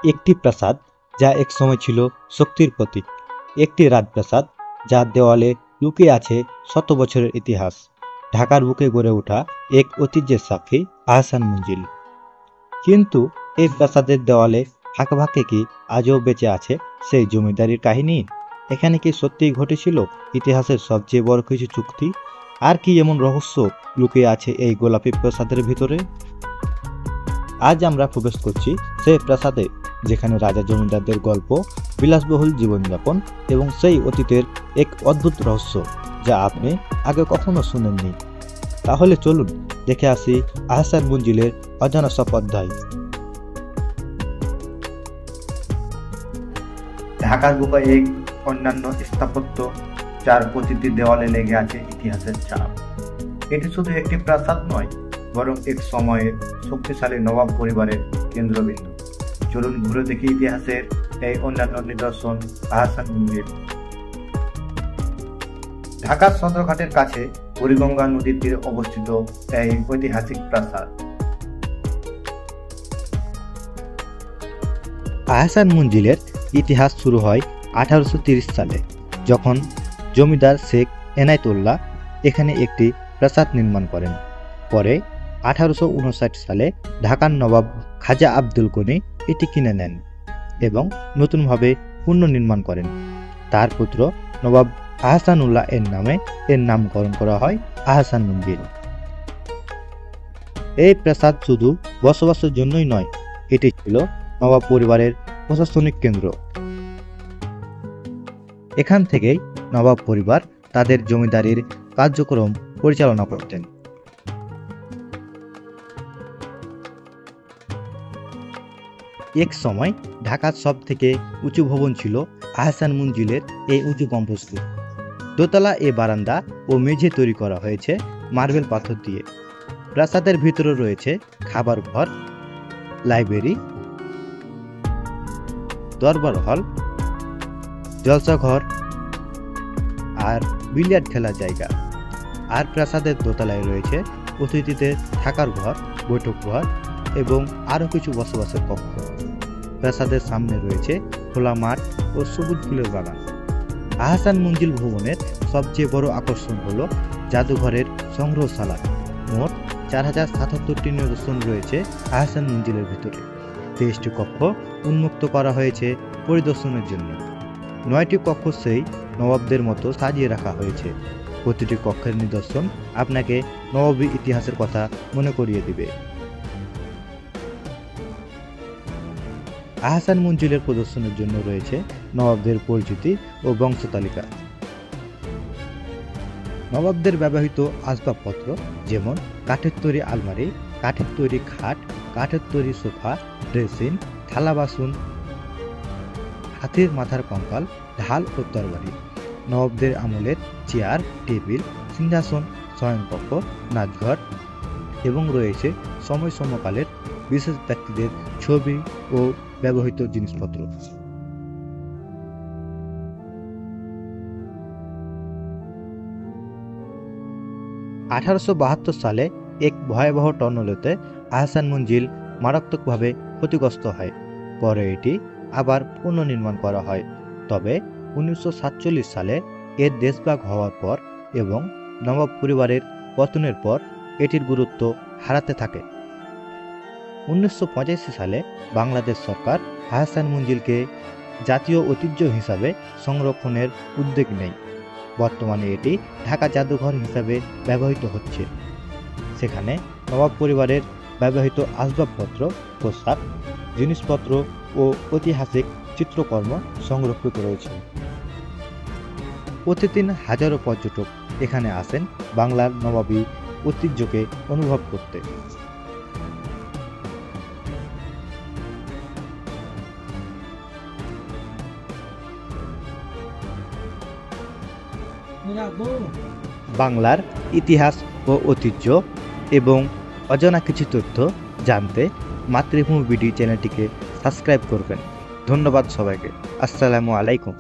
একটি প্রাসাদ যা এক সময় ছিল শক্তির প্রতীক, একটি রাজপ্রাসাদ যার দেওয়ালে লুকিয়ে আছে শত বছরের ইতিহাস। ঢাকার বুকে গড়ে ওঠা এক ঐতিহ্যের সাক্ষী আহসান মঞ্জিল। কিন্তু এই প্রাসাদের দেওয়ালে ফাঁকে ফাঁকে কি আজও বেঁচে আছে সেই জমিদারির কাহিনী? এখানে কি সত্যিই ঘটেছিল ইতিহাসের সবচেয়ে বড় কিছু চুক্তি? আর কি এমন রহস্য লুকিয়ে আছে এই গোলাপি প্রাসাদের ভিতরে? আজ আমরা প্রবেশ করছি সেই প্রাসাদে, যেখানে রাজা জমিদারদের গল্প, বিলাসবহুল জীবনযাপন এবং সেই অতীতের এক অদ্ভুত রহস্য যা আপনি আগে কখনো শুনেননি। তাহলে চলুন দেখে আসি আহসান মঞ্জিলের অজানা সব অধ্যায়। ঢাকার বুকে এক অন্যান্য স্থাপত্য যার প্রতিটি দেওয়ালে লেগে আছে ইতিহাসের ছাপ। এটি শুধু একটি প্রাসাদ নয়, বরং এক সময়ের শক্তিশালী নবাব পরিবারের কেন্দ্রবিন্দু। চলুন ঘুরে দেখি ইতিহাসের এই অন্যান্য নিদর্শন আহসান মঞ্জিল। ঢাকার সদরঘাটের কাছে বুড়িগঙ্গা নদীর তীরে অবস্থিত এই ঐতিহাসিক প্রাসাদ। আহসান মঞ্জিলের ইতিহাস শুরু হয় 1830 সালে, যখন জমিদার শেখ এনায়েতুল্লাহ এখানে একটি প্রাসাদ নির্মাণ করেন। পরে 1859 সালে ঢাকার নবাব খাজা আব্দুল গনি এটি কিনে নেন এবং নতুনভাবে পুনর্নির্মাণ করেন। তার পুত্র নবাব আহসানুল্লাহ এর নামে এর নামকরণ করা হয় আহসান মঞ্জিল। এই প্রাসাদ শুধু বসবাসের জন্যই নয়, এটি ছিল নবাব পরিবারের প্রশাসনিক কেন্দ্র। এখান থেকেই নবাব পরিবার তাদের জমিদারির কার্যক্রম পরিচালনা করতেন। এক সময় ঢাকার সব থেকে উঁচু ভবন ছিল আহসান মঞ্জিলের এই উঁচু গম্বুজটি। দোতলা এ বারান্দা ও মেঝে তৈরি করা হয়েছে মার্বেল পাথর দিয়ে। প্রাসাদের ভিতরে রয়েছে খাবার ঘর, লাইব্রেরি, দরবার হল, জলসা ঘর আর বিলিয়ার্ড খেলার জায়গা। আর প্রাসাদের দোতলায় রয়েছে অতিথিদের থাকার ঘর, বৈঠক ঘর এবং আরও কিছু বসবাসের কক্ষ। প্রাসাদের সামনে রয়েছে খোলা মাঠ ও সবুজ ফুলের বাগান। আহসান মঞ্জিল ভবনের সবচেয়ে বড় আকর্ষণ হল জাদুঘরের সংগ্রহশালা। মোট 4077টি নিদর্শন রয়েছে আহসান মঞ্জিলের ভিতরে। 23টি কক্ষ উন্মুক্ত করা হয়েছে পরিদর্শনের জন্য। 9টি কক্ষ সেই নবাবদের মতো সাজিয়ে রাখা হয়েছে। প্রতিটি কক্ষের নিদর্শন আপনাকে নবাবী ইতিহাসের কথা মনে করিয়ে দিবে। আহসান মঞ্জিলের প্রদর্শনের জন্য রয়েছে নবাবদের পরিচিতি ও বংশতালিকা। নবাবদের ব্যবহৃত আসবাবপত্র যেমন কাঠের তৈরি আলমারি, কাঠের তৈরি খাট, কাঠের তৈরি সোফা, ড্রেসিং, থালা বাসন, হাতির মাথার কঙ্কাল, ঢাল ও তরবারি। নবাবদের আমলের চেয়ার, টেবিল, সিংহাসন, শয়নকক্ষ, নাচঘর এবং রয়েছে সমকালের বিশেষ ব্যক্তিদের ছবি ও ব্যবহৃত জিনিসপত্র। 1872 সালে এক ভয়াবহ টর্নেডোতে আহসান মঞ্জিল মারাত্মকভাবে ক্ষতিগ্রস্ত হয়। পরে এটি আবার পুনর্নির্মাণ করা হয়। তবে 1947 সালে এর দেশভাগ হওয়ার পর এবং নবাব পরিবারের পতনের পর এটির গুরুত্ব হারাতে থাকে। 1985 সালে বাংলাদেশ সরকার আহসান মঞ্জিলকে জাতীয় ঐতিহ্য হিসাবে সংরক্ষণের উদ্যোগ নেয়। বর্তমানে এটি ঢাকা জাদুঘর হিসাবে ব্যবহৃত হচ্ছে। সেখানে নবাব পরিবারের ব্যবহৃত আসবাবপত্র, পোশাক, জিনিসপত্র ও ঐতিহাসিক চিত্রকর্ম সংরক্ষিত রয়েছে। প্রতিদিন হাজারো পর্যটক এখানে আসেন বাংলার নবাবী ঐতিহ্যকে অনুভব করতে। বাংলার ইতিহাস ও ঐতিহ্য এবং অজানা কিছু তথ্য জানতে মাতৃভূমি বিডি চ্যানেলটিকে সাবস্ক্রাইব করবেন। ধন্যবাদ সবাইকে। আসসালামু আলাইকুম।